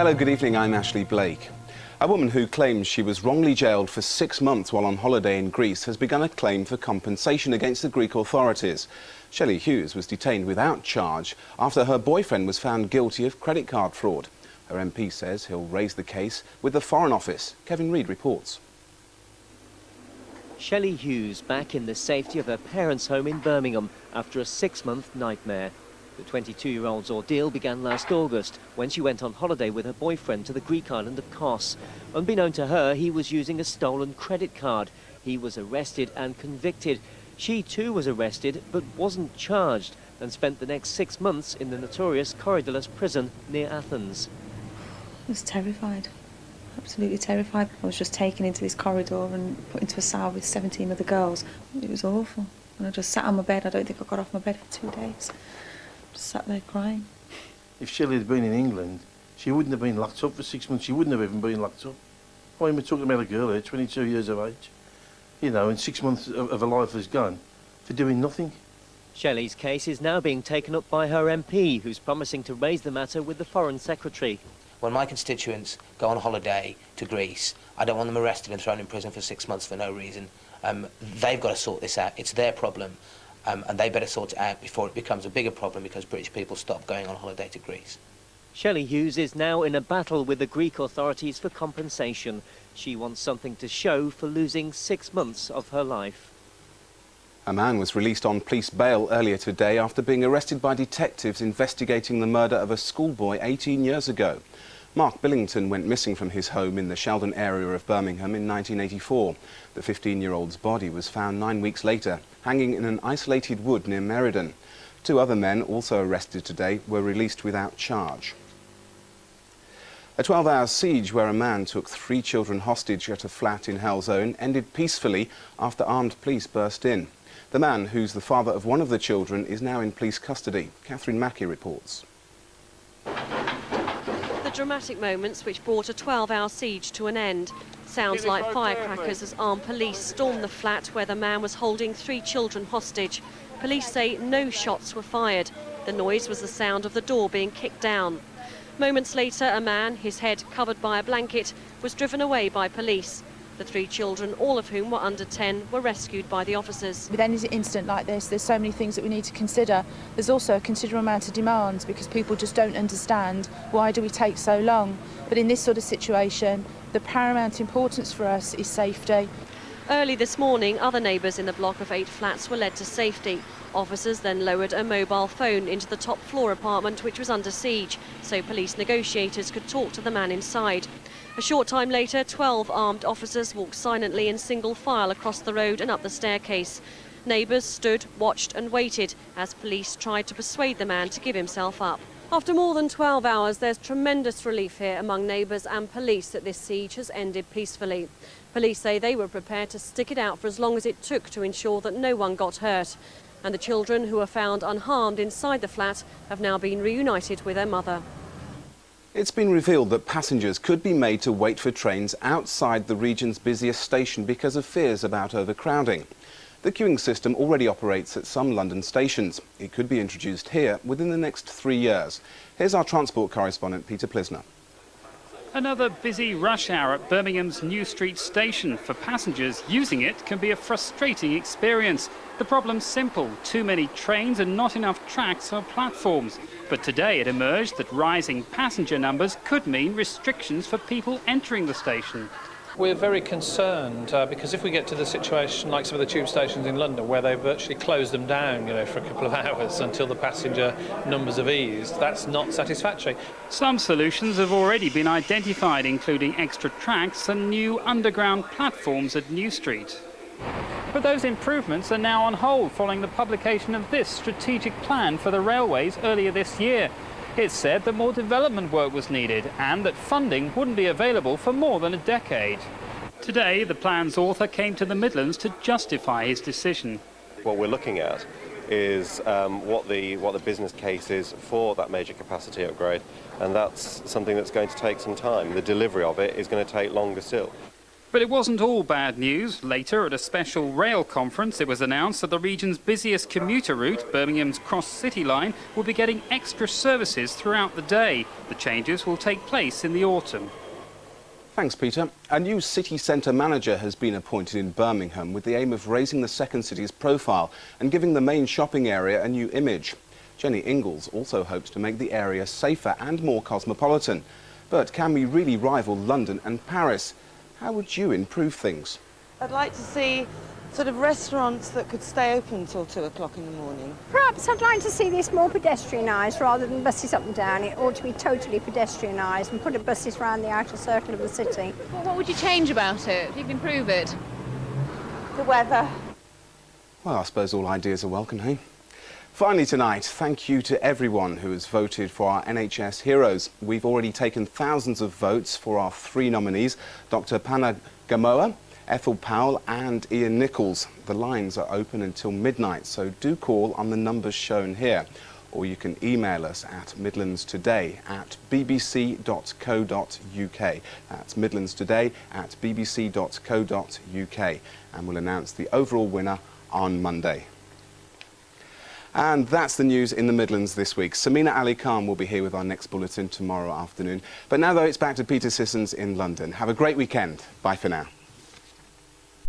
Hello, good evening, I'm Ashley Blake. A woman who claims she was wrongly jailed for 6 months while on holiday in Greece has begun a claim for compensation against the Greek authorities. Shelley Hughes was detained without charge after her boyfriend was found guilty of credit card fraud. Her MP says he'll raise the case with the Foreign Office. Kevin Reid reports. Shelley Hughes back in the safety of her parents' home in Birmingham after a 6-month nightmare. The 22-year-old's ordeal began last August when she went on holiday with her boyfriend to the Greek island of Kos. Unbeknown to her, he was using a stolen credit card. He was arrested and convicted. She too was arrested but wasn't charged and spent the next 6 months in the notorious Korydallos prison near Athens. I was terrified, absolutely terrified. I was just taken into this corridor and put into a cell with 17 other girls. It was awful. And I just sat on my bed. I don't think I got off my bed for 2 days. Just sat there crying. If Shelley had been in England, she wouldn't have been locked up for 6 months. She wouldn't have even been locked up. I mean, we're talking about a girl here, 22 years of age, you know, and 6 months of her life has gone for doing nothing. Shelley's case is now being taken up by her MP, who's promising to raise the matter with the Foreign Secretary. When my constituents go on holiday to Greece, I don't want them arrested and thrown in prison for 6 months for no reason. They've got to sort this out. It's their problem. And they better sort it out before it becomes a bigger problem because British people stop going on holiday to Greece. Shelley Hughes is now in a battle with the Greek authorities for compensation. She wants something to show for losing 6 months of her life. A man was released on police bail earlier today after being arrested by detectives investigating the murder of a schoolboy 18 years ago. Mark Billington went missing from his home in the Sheldon area of Birmingham in 1984. The 15-year-old's body was found 9 weeks later, hanging in an isolated wood near Meriden. 2 other men, also arrested today, were released without charge. A 12-hour siege where a man took 3 children hostage at a flat in Halesowen ended peacefully after armed police burst in. The man, who's the father of one of the children, is now in police custody. Catherine Mackey reports. Dramatic moments which brought a 12-hour siege to an end. Sounds like firecrackers as armed police stormed the flat where the man was holding 3 children hostage. Police say no shots were fired. The noise was the sound of the door being kicked down. Moments later, a man, his head covered by a blanket, was driven away by police. The 3 children, all of whom were under 10, were rescued by the officers. With any incident like this, there's so many things that we need to consider. There's also a considerable amount of demands because people just don't understand why do we take so long. But in this sort of situation, the paramount importance for us is safety. Early this morning, other neighbours in the block of 8 flats were led to safety. Officers then lowered a mobile phone into the top floor apartment, which was under siege, so police negotiators could talk to the man inside. A short time later, 12 armed officers walked silently in single file across the road and up the staircase. Neighbours stood, watched and waited as police tried to persuade the man to give himself up. After more than 12 hours, there's tremendous relief here among neighbours and police that this siege has ended peacefully. Police say they were prepared to stick it out for as long as it took to ensure that no one got hurt. And the children who were found unharmed inside the flat have now been reunited with their mother. It's been revealed that passengers could be made to wait for trains outside the region's busiest station because of fears about overcrowding. The queuing system already operates at some London stations. It could be introduced here within the next 3 years. Here's our transport correspondent, Peter Plisner. Another busy rush hour at Birmingham's New Street station. For passengers, using it can be a frustrating experience. The problem's simple: too many trains and not enough tracks or platforms. But today it emerged that rising passenger numbers could mean restrictions for people entering the station. We're very concerned because if we get to the situation like some of the tube stations in London where they virtually close them down, for a couple of hours until the passenger numbers have eased, that's not satisfactory. Some solutions have already been identified, including extra tracks and new underground platforms at New Street. But those improvements are now on hold following the publication of this strategic plan for the railways earlier this year. It said that more development work was needed and that funding wouldn't be available for more than a decade. Today, the plan's author came to the Midlands to justify his decision. What we're looking at is what the business case is for that major capacity upgrade, and that's something that's going to take some time. The delivery of it is going to take longer still. But it wasn't all bad news. Later, at a special rail conference, it was announced that the region's busiest commuter route, Birmingham's Cross City Line, will be getting extra services throughout the day. The changes will take place in the autumn. Thanks, Peter. A new city centre manager has been appointed in Birmingham with the aim of raising the second city's profile and giving the main shopping area a new image. Jenny Ingalls also hopes to make the area safer and more cosmopolitan. But can we really rival London and Paris? How would you improve things? I'd like to see sort of restaurants that could stay open until 2 o'clock in the morning. Perhaps I'd like to see this more pedestrianised rather than buses up and down. It ought to be totally pedestrianised and put buses around the outer circle of the city. Well, what would you change about it? If you could improve it? The weather. Well, I suppose all ideas are welcome, hey? Finally tonight, thank you to everyone who has voted for our NHS heroes. We've already taken thousands of votes for our 3 nominees, Dr. Panna Gamoa, Ethel Powell and Ian Nichols. The lines are open until midnight, so do call on the numbers shown here. Or you can email us at midlandstoday@bbc.co.uk. That's midlandstoday@bbc.co.uk. And we'll announce the overall winner on Monday. And that's the news in the Midlands this week. Samina Ali Khan will be here with our next bulletin tomorrow afternoon. But now, though, it's back to Peter Sissons in London. Have a great weekend. Bye for now.